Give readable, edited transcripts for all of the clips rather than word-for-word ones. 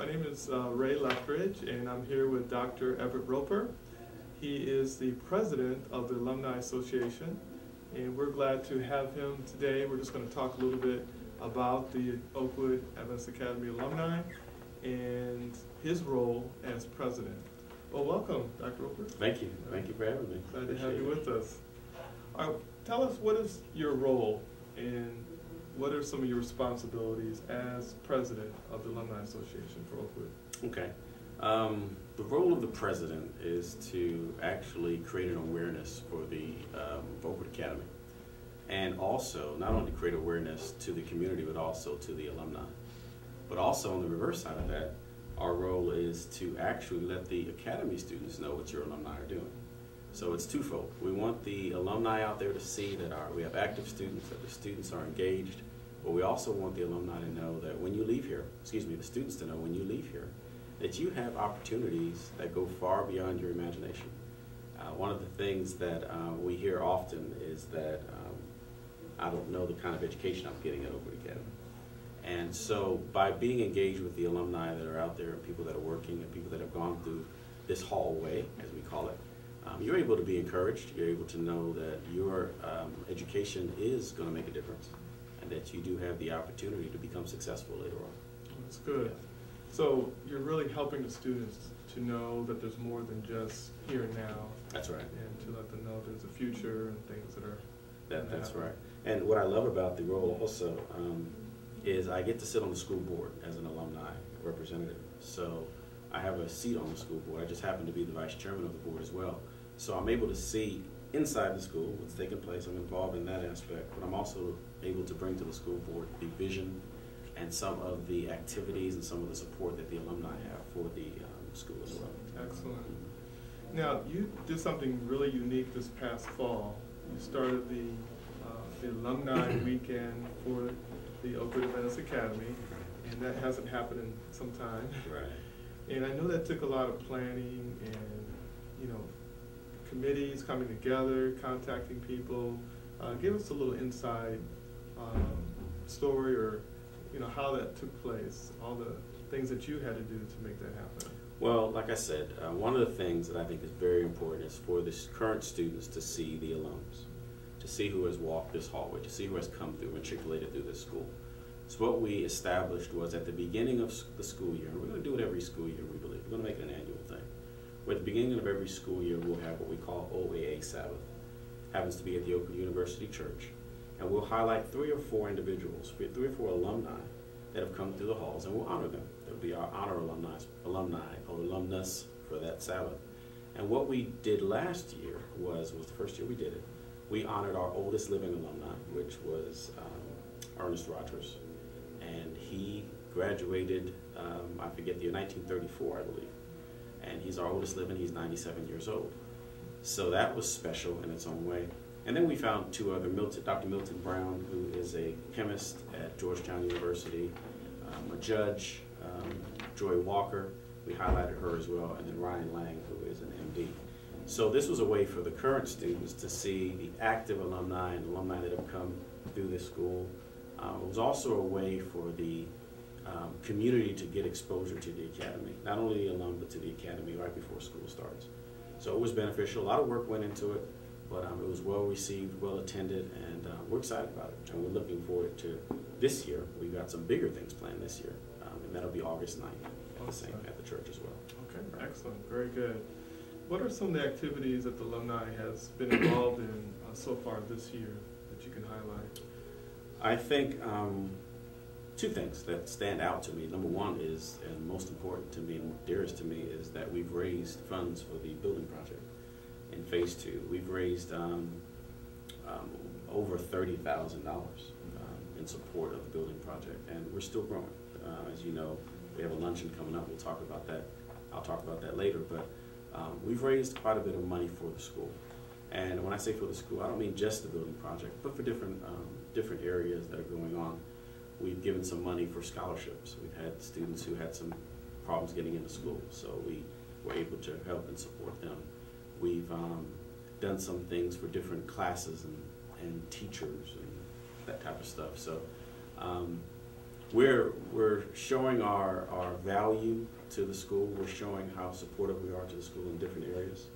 My name is Ray Leftridge, and I'm here with Dr. Everett Roper. He is the president of the Alumni Association, and we're glad to have him today. We're just going to talk a little bit about the Oakwood Adventist Academy alumni and his role as president. Well, welcome, Dr. Roper. Thank you. Thank you for having me. Glad to have you with us. Tell us, what is your role and what are some of your responsibilities as president of the Alumni Association for Oakwood? Okay. The role of the president is to actually create an awareness for the Oakwood Academy, and also not only create awareness to the community but also to the alumni. But also on the reverse side of that, our role is to actually let the academy students know what your alumni are doing. So it's twofold. We want the alumni out there to see that we have active students, that the students are engaged, but we also want the alumni to know that when you leave here, the students to know when you leave here, that you have opportunities that go far beyond your imagination. One of the things that we hear often is that I don't know the kind of education I'm getting at Oakwood Academy. And so by being engaged with the alumni that are out there, and people that are working, and people that have gone through this hallway, as we call it, you're able to be encouraged. You're able to know that your education is going to make a difference, and that you do have the opportunity to become successful later on. That's good. So you're really helping the students to know that there's more than just here and now. That's right. And to let them know there's a future and things that are That's right. And what I love about the role also is I get to sit on the school board as an alumni representative. So I have a seat on the school board. I just happen to be the vice chairman of the board as well. So I'm able to see inside the school what's taking place. I'm involved in that aspect, but I'm also able to bring to the school board the vision and some of the activities and some of the support that the alumni have for the school as well. Excellent. Now, you did something really unique this past fall. You started the alumni weekend for the Oakwood Adventist Academy, and that hasn't happened in some time. Right. And I know that took a lot of planning and, committees coming together, contacting people. Give us a little inside story, or how that took place, all the things that you had to do to make that happen. Well, like I said, one of the things that I think is very important is for the current students to see the alums, to see who has walked this hallway, to see who has come through, matriculated through this school. So what we established was at the beginning of the school year, and we're going to do it every school year, we believe. We're going to make it an annual thing. Where at the beginning of every school year, we'll have what we call OAA Sabbath. Happens to be at the Oakwood University Church. And we'll highlight 3 or 4 individuals, 3 or 4 alumni that have come through the halls, and we'll honor them. There'll be our honor alumni or alumnus for that Sabbath. And what we did last year was the first year we did it, we honored our oldest living alumni, which was Ernest Rogers. And he graduated, I forget the year, 1934, I believe. And he's our oldest living, he's 97 years old. So that was special in its own way. And then we found 2 other, Dr. Milton Brown, who is a chemist at Georgetown University, a judge, Joy Walker, we highlighted her as well, and then Ryan Lang, who is an MD. So this was a way for the current students to see the active alumni and alumni that have come through this school. It was also a way for the community to get exposure to the academy, not only the alum, but to the academy right before school starts. So it was beneficial. A lot of work went into it, but it was well received, well attended, and we're excited about it. And we're looking forward to this year. We've got some bigger things planned this year, and that'll be August 9th, the same at the church as well. Okay, excellent, very good. What are some of the activities that the alumni has been involved in so far this year that you can highlight? I think 2 things that stand out to me. Number one is, and most important to me and dearest to me, is that we've raised funds for the building project in phase 2. We've raised over $30,000 in support of the building project, and we're still growing. As you know, we have a luncheon coming up. We'll talk about that. I'll talk about that later, but we've raised quite a bit of money for the school. And when I say for the school, I don't mean just the building project, but for different areas that are going on. We've given some money for scholarships. We've had students who had some problems getting into school, so we were able to help and support them. We've done some things for different classes and teachers and that type of stuff. So we're showing our value to the school. We're showing how supportive we are to the school in different areas.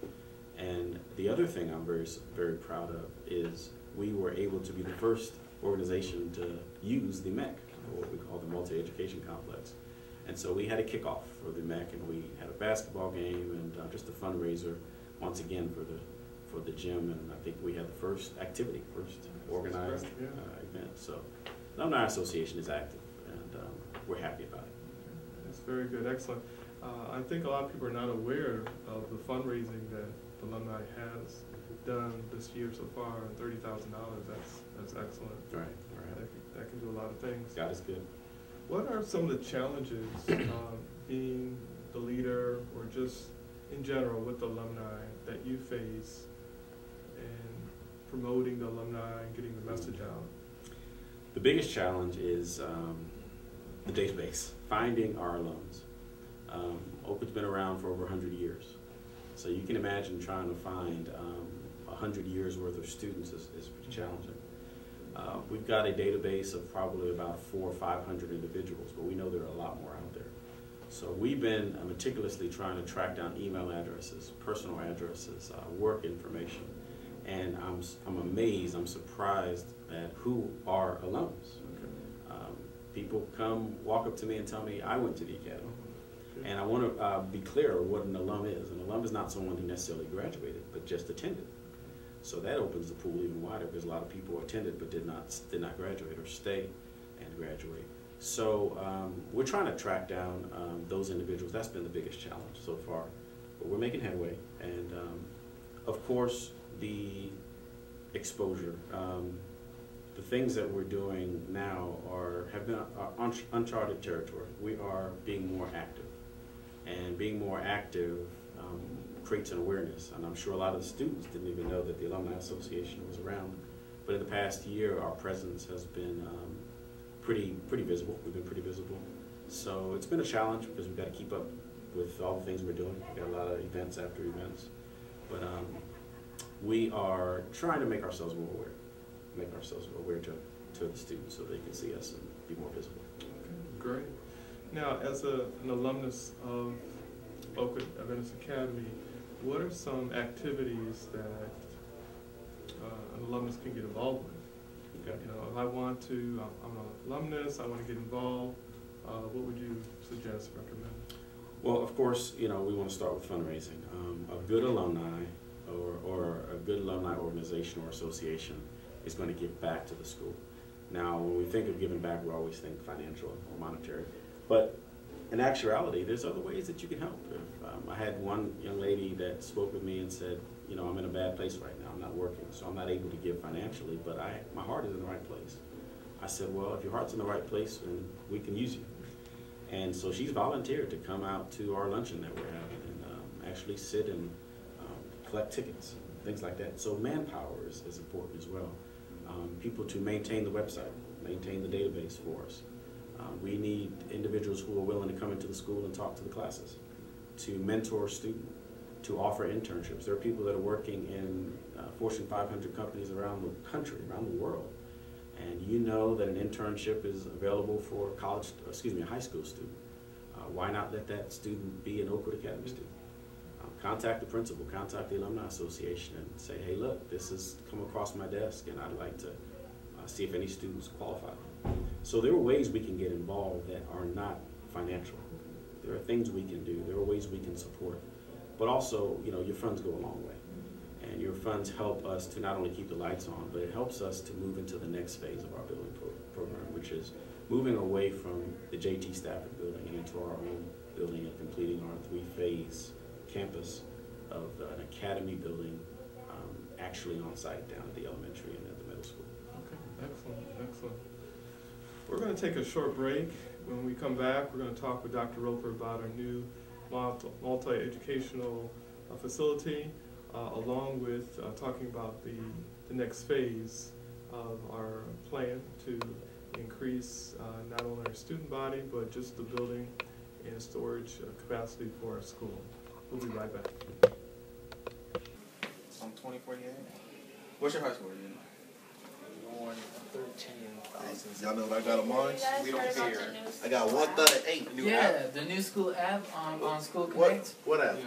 And the other thing I'm very proud of is we were able to be the first organization to use the MEC, or what we call the Multi-Education Complex. And so we had a kickoff for the MEC, and we had a basketball game and just a fundraiser once again for the gym. And I think we had the first activity, first organized event. So the Alumni Association is active, and we're happy about it. That's very good, excellent. I think a lot of people are not aware of the fundraising that the alumni has done this year so far, and $30,000. That's excellent. Right. That can do a lot of things. God is good. What are some of the challenges being the leader, or just in general with the alumni, that you face in promoting the alumni and getting the message out? The biggest challenge is the database, finding our alums. Oakwood's been around for over 100 years, so you can imagine trying to find 100 years worth of students is pretty challenging. We've got a database of probably about 400 or 500 individuals, but we know there are a lot more out there. So we've been meticulously trying to track down email addresses, personal addresses, work information, and I'm amazed, I'm surprised at who are alums. People walk up to me and tell me, I went to the academy. And I want to be clear what an alum is. An alum is not someone who necessarily graduated, but just attended. So that opens the pool even wider, because a lot of people attended but did not graduate or stay and graduate. So we're trying to track down those individuals. That's been the biggest challenge so far, but we're making headway. And of course, the exposure. The things that we're doing now have been uncharted territory. We are being more active, and being more active creates an awareness. And I'm sure a lot of the students didn't even know that the Alumni Association was around. But in the past year, our presence has been pretty visible. We've been pretty visible. So it's been a challenge, because we've got to keep up with all the things we're doing. We've got a lot of events after events. But we are trying to make ourselves more aware. To the students, so they can see us and be more visible. Okay, great. Now, as an alumnus of Oakwood Adventist Academy, what are some activities that an alumnus can get involved with? Okay. You know, if I'm an alumnus, I want to get involved, what would you suggest, recommend? Well, of course, we want to start with fundraising. A good alumni or a good alumni organization or association is going to give back to the school. Now, when we think of giving back, we always think financial or monetary. But in actuality, there's other ways that you can help. I had one young lady that spoke with me and said, I'm in a bad place right now. I'm not working, so I'm not able to give financially, but my heart is in the right place. I said, well, if your heart's in the right place, then we can use you. And so she's volunteered to come out to our luncheon that we're having and actually sit and collect tickets, things like that. So manpower is important as well. People to maintain the website, maintain the database for us. We need individuals who are willing to come into the school and talk to the classes, to mentor students, to offer internships. There are people that are working in Fortune 500 companies around the country, around the world, and you know that an internship is available for a high school student. Why not let that student be an Oakwood Academy student? Contact the principal, contact the Alumni Association, and say, hey, look, this has come across my desk, and I'd like to see if any students qualify. So there are ways we can get involved that are not financial. There are things we can do. There are ways we can support. But also, your funds go a long way. And your funds help us to not only keep the lights on, but it helps us to move into the next phase of our building program, which is moving away from the JT Stafford building and into our own building and completing our 3-phase campus of an academy building actually on site down at the elementary and at the middle school. Okay, excellent. We're going to take a short break. When we come back, we're going to talk with Dr. Roper about our new multi-educational facility, along with talking about the next phase of our plan to increase not only our student body, but just the building and storage capacity for our school. We'll be right back. I'm 2048. What's your high school? 13,000. Y'all know what I got on mine? We don't care. I got 138. Yeah, the new school app on School Connect. What app?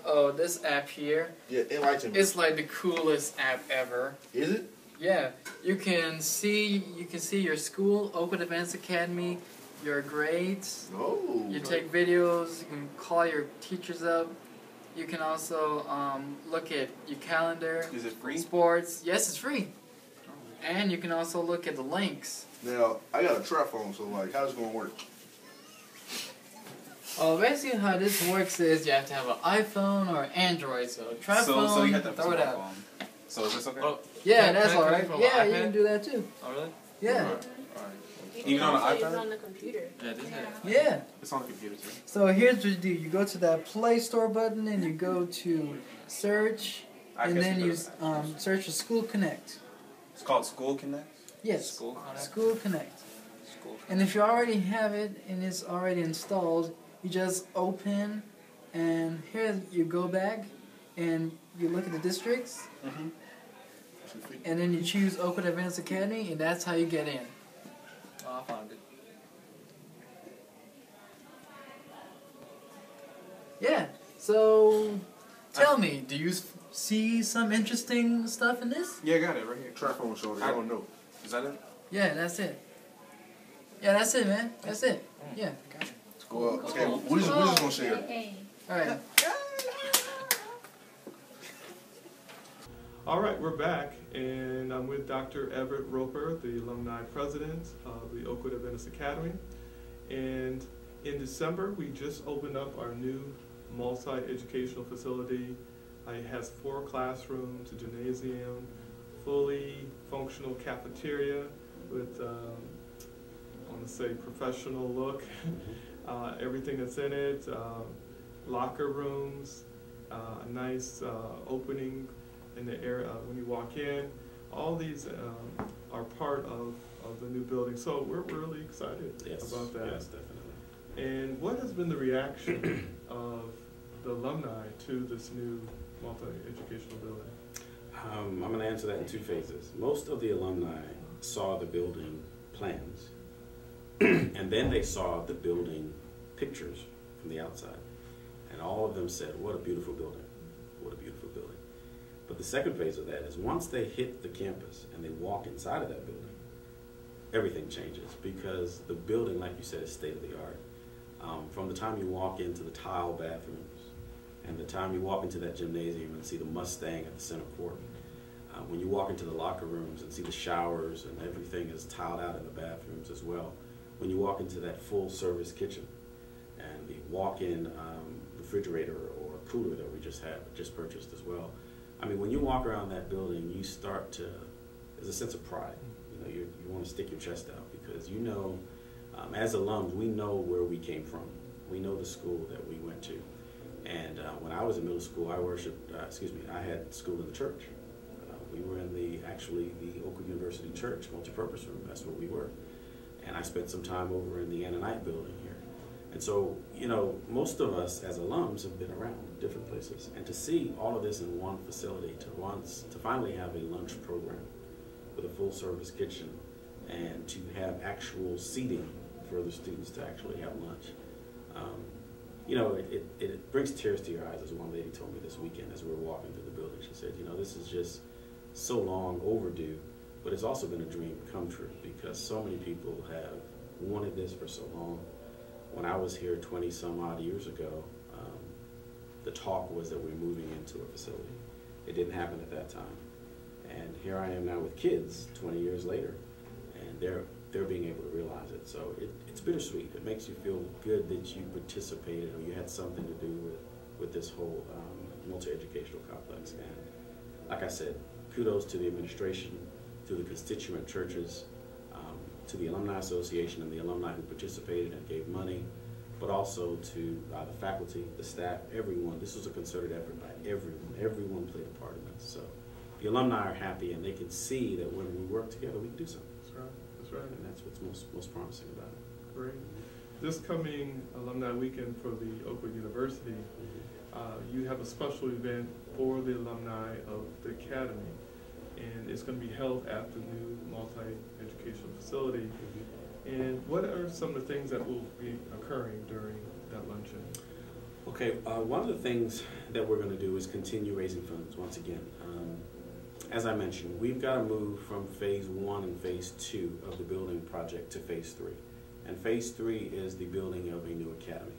Oh, this app here. Yeah, enlighten me. It's like the coolest app ever. Is it? Yeah, you can see your school, Oakwood Adventist Academy, your grades. Oh. You take videos. You can call your teachers up. You can also look at your calendar. Is it free? Sports. Yes, it's free. And you can also look at the links. Now, I got a trap phone, so like, how's it gonna work? Oh, basically how this works is you have to have an iPhone or Android. So trap phone, so you have to have throw it out. phone. So is this okay? Oh, yeah, Can that's I all connect right. from Yeah, an you iPad? can do that too. Oh really? Yeah. Alright. Even on the iPad? It's on the computer. Yeah, this is it. Yeah. It's on the computer too. So here's what you do. You go to that Play Store button and you go to search, and then you search for School Connect. It's called School Connect? Yes. School Connect? School Connect. School Connect. And if you already have it and it's already installed, you just open, and here you go back and you look at the districts, and then you choose Oakwood Adventist Academy, and that's how you get in. Oh, I found it. Yeah. So, tell me, do you see some interesting stuff in this? Yeah, I got it right here. Trap phone shorty, I don't know. Is that it? Yeah, that's it. Yeah, that's it, man. That's it. Yeah. Well, okay, we're just gonna share. All right. All right, we're back, and I'm with Dr. Everett Roper, the Alumni President of the Oakwood Adventist Academy. And in December, we just opened up our new multi-educational facility. It has 4 classrooms, a gymnasium, fully functional cafeteria with, I want to say, professional look. Everything that's in it, locker rooms, a nice opening in the area when you walk in. All these are part of the new building, so we're really excited about that. Yes, definitely. And what has been the reaction of the alumni to this new multi-educational building? I'm going to answer that in 2 phases. Most of the alumni saw the building plans, and then they saw the building pictures from the outside, and all of them said, "What a beautiful building! What a beautiful building!" But the second phase of that is once they hit the campus and they walk inside of that building, everything changes, because the building, like you said, is state of the art. From the time you walk into the tile bathrooms and the time you walk into that gymnasium and see the Mustang at the center court, when you walk into the locker rooms and see the showers and everything is tiled out in the bathrooms as well, when you walk into that full service kitchen and the walk-in refrigerator or cooler that we just purchased as well. I mean, when you walk around that building, you start to, there's a sense of pride. You know, you want to stick your chest out because you know, as alums, we know where we came from. We know the school that we went to. And when I was in middle school, I had school in the church. We were in the Oakwood University Church multipurpose room. That's where we were. And I spent some time over in the Annanite building here. And so, you know, most of us as alums have been around different places. And to see all of this in one facility, to finally have a lunch program with a full service kitchen and to have actual seating for the students to actually have lunch. You know, it brings tears to your eyes, as one lady told me this weekend as we were walking through the building. She said, you know, this is just so long overdue, but it's also been a dream come true because so many people have wanted this for so long. When I was here 20 some odd years ago, the talk was that we're moving into a facility. It didn't happen at that time. And here I am now with kids 20 years later, and they're being able to realize it. So it's bittersweet. It makes you feel good that you participated or you had something to do with this whole multi-educational complex. And like I said, kudos to the administration, to the constituent churches, to the Alumni Association and the alumni who participated and gave money, but also to the faculty, the staff, everyone. This was a concerted effort by everyone. Everyone played a part in this. So the alumni are happy and they can see that when we work together, we can do something. That's right. That's right. And that's what's most promising about it. Great. This coming alumni weekend for the Oakwood University, you have a special event for the alumni of the Academy. and it's going to be held at the new multi-educational facility. And what are some of the things that will be occurring during that luncheon? Okay, one of the things that we're going to do is continue raising funds once again. As I mentioned, we've got to move from phase 1 and phase 2 of the building project to phase 3. And phase 3 is the building of a new academy.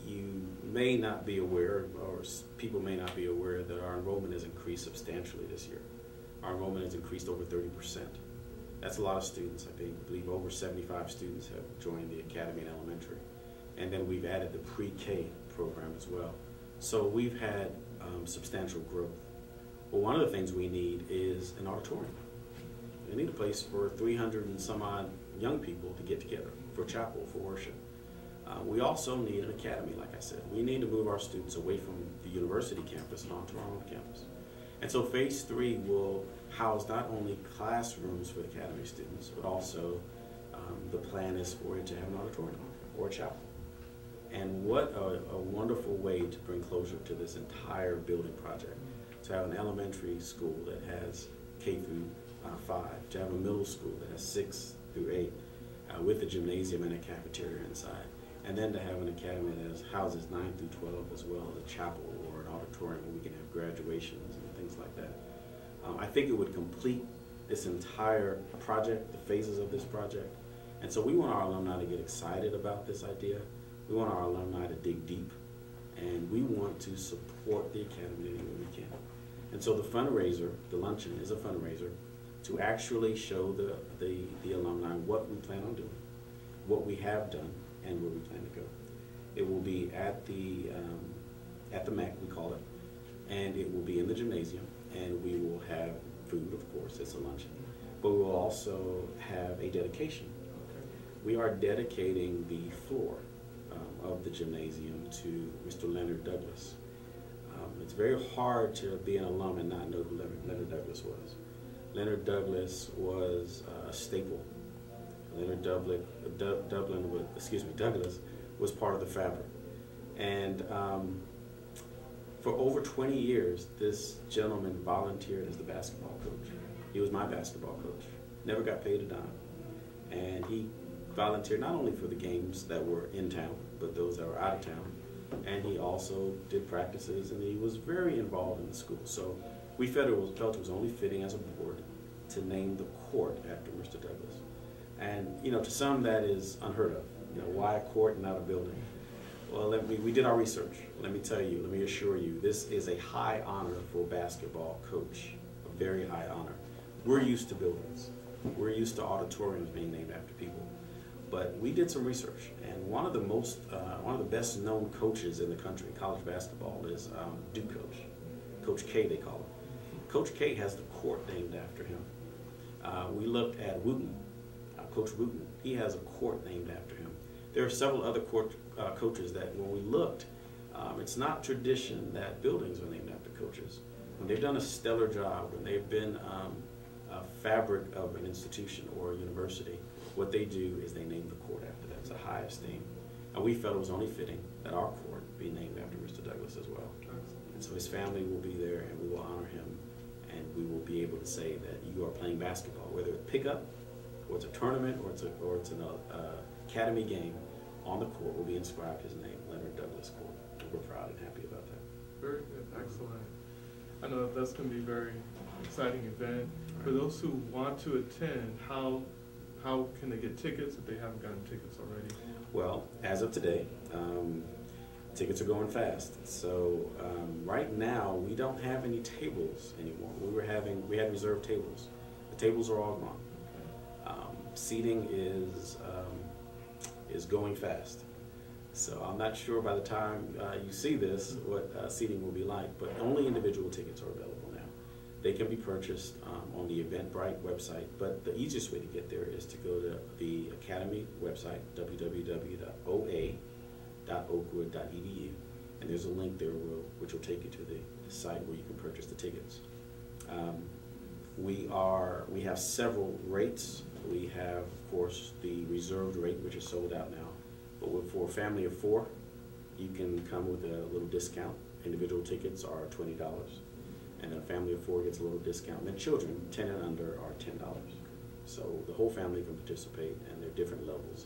You may not be aware, or people may not be aware, that our enrollment has increased substantially this year. Our enrollment has increased over 30%. That's a lot of students. I believe over 75 students have joined the academy in elementary. And then we've added the pre-K program as well. So we've had substantial growth. Well, one of the things we need is an auditorium. We need a place for 300 and some odd young people to get together for chapel, for worship. We also need an academy, like I said. We need to move our students away from the university campus and onto our own campus. And so phase 3 will house not only classrooms for the academy students, but also the plan is for it to have an auditorium or a chapel. And what a wonderful way to bring closure to this entire building project. To have an elementary school that has K through 5, to have a middle school that has 6 through 8, with a gymnasium and a cafeteria inside. And then to have an academy that houses 9 through 12 as well as a chapel or an auditorium where we can have graduations and things like that. I think it would complete this entire project, the phases of this project. And so we want our alumni to get excited about this idea. We want our alumni to dig deep, and we want to support the academy any way we can. And so the fundraiser, the luncheon, is a fundraiser to actually show the alumni what we plan on doing, what we have done, and where we plan to go. It will be at the MEC, we call it, and it will be in the gymnasium, and we will have food, of course, it's a luncheon, but we will also have a dedication. We are dedicating the floor of the gymnasium to Mr. Leonard Douglas. It's very hard to be an alum and not know who Leonard Douglas was. Leonard Douglas was a staple. Leonard Douglas was part of the fabric. And for over 20 years, this gentleman volunteered as the basketball coach. He was my basketball coach. Never got paid a dime. And he volunteered not only for the games that were in town, but those that were out of town. And he also did practices, and he was very involved in the school. So we felt it was only fitting as a board to name the court after Mr. Douglas. And, you know, to some that is unheard of. You know, why a court and not a building? Well, we did our research. Let me tell you, let me assure you, this is a high honor for a basketball coach, a very high honor. We're used to buildings. We're used to auditoriums being named after people. But we did some research, and one of the best known coaches in the country, college basketball, is Duke coach, Coach K they call him. Coach K has the court named after him. We looked at Wooten, Coach Wooten. He has a court named after him. There are several other coaches that when we looked, it's not tradition that buildings are named after coaches. When they've done a stellar job, when they've been a fabric of an institution or a university, what they do is they name the court after them. It's a high esteem. And we felt it was only fitting that our court be named after Mr. Douglas as well. And so his family will be there, and we will honor him, and we will be able to say that you are playing basketball, whether it's pickup, or it's a tournament, or it's an academy game. On the court will be inscribed his name, Leonard Douglas Court. And we're proud and happy about that. Very good, excellent. I know that's going to be a very exciting event. For those who want to attend, how can they get tickets if they haven't gotten tickets already? Well, as of today, tickets are going fast. So right now, we don't have any tables anymore. We had reserved tables. The tables are all gone. Seating is going fast. So I'm not sure by the time you see this what seating will be like, but only individual tickets are available now. They can be purchased on the Eventbrite website, but the easiest way to get there is to go to the Academy website, www.oa.oakwood.edu, and there's a link there which will take you to the site where you can purchase the tickets. We have several rates. We have, of course, the reserved rate, which is sold out now. But for a family of 4, you can come with a little discount. Individual tickets are $20. and then a family of 4 gets a little discount. And then children, 10 and under, are $10. So the whole family can participate, and there are different levels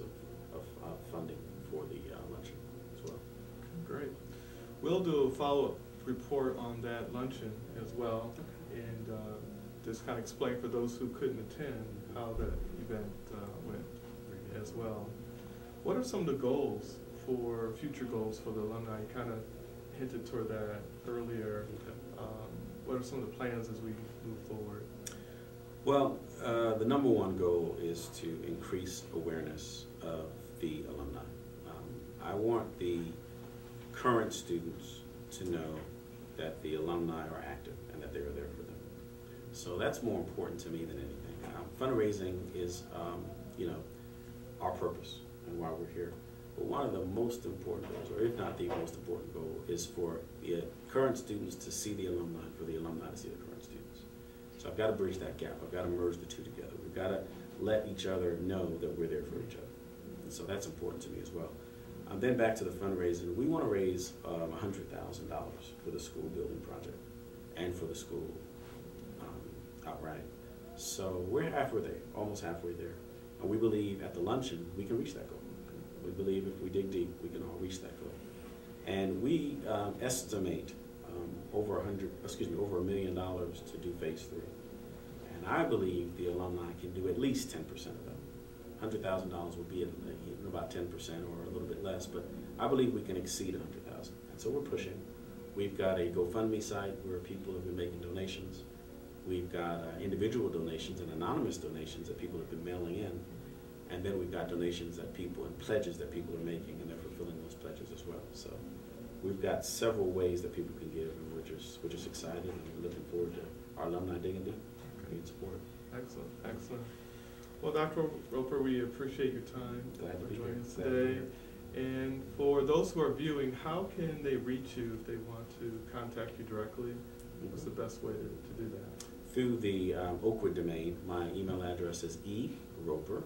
of funding for the luncheon as well. Great. We'll do a follow-up report on that luncheon as well, and just kind of explain for those who couldn't attend how the event went as well. What are some of the goals for future goals for the alumni? You kind of hinted toward that earlier. What are some of the plans as we move forward? Well, the number one goal is to increase awareness of the alumni. I want the current students to know that the alumni are active and that they are there for them. So that's more important to me than anything. Fundraising is, our purpose and why we're here. But one of the most important goals, or if not the most important goal, is for the current students to see the alumni, for the alumni to see the current students. So I've got to bridge that gap. I've got to merge the two together. We've got to let each other know that we're there for each other. And so that's important to me as well. Then back to the fundraising, we want to raise $100,000 for the school building project and for the school outright. So we're halfway there, almost halfway there. And we believe at the luncheon we can reach that goal. We believe if we dig deep, we can all reach that goal. And we estimate over $1 million to do phase 3. And I believe the alumni can do at least 10% of that. $100,000 will be about 10% or a little bit less, but I believe we can exceed $100,000. And so we're pushing. We've got a GoFundMe site where people have been making donations. We've got individual donations and anonymous donations that people have been mailing in. And then we've got donations that people and pledges that people are making, and they're fulfilling those pledges as well. So we've got several ways that people can give, and we're just excited, and we're looking forward to our alumni digging deep. Need support. Excellent, excellent. Well, Dr. Roper, we appreciate your time for joining us today. And for those who are viewing, how can they reach you if they want to contact you directly? What's the best way to do that? Through the Oakwood domain. My email address is eroper,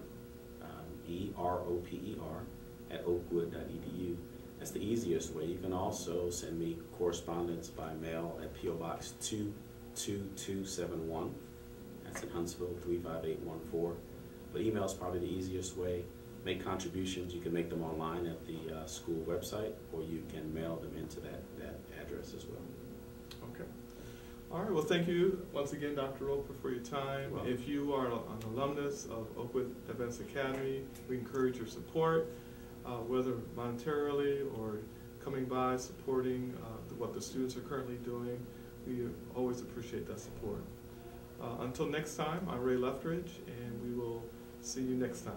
E-R-O-P-E-R, at oakwood.edu. That's the easiest way. You can also send me correspondence by mail at P.O. Box 22271. That's in Huntsville, 35814. But email is probably the easiest way. Make contributions. You can make them online at the school website, or you can mail them into that address as well. Okay. All right. Well, thank you once again, Dr. Roper, for your time. Well, if you are an alumnus of Oakwood Adventist Academy, we encourage your support, whether monetarily or coming by, supporting what the students are currently doing. We always appreciate that support. Until next time, I'm Ray Leftridge, and we will see you next time.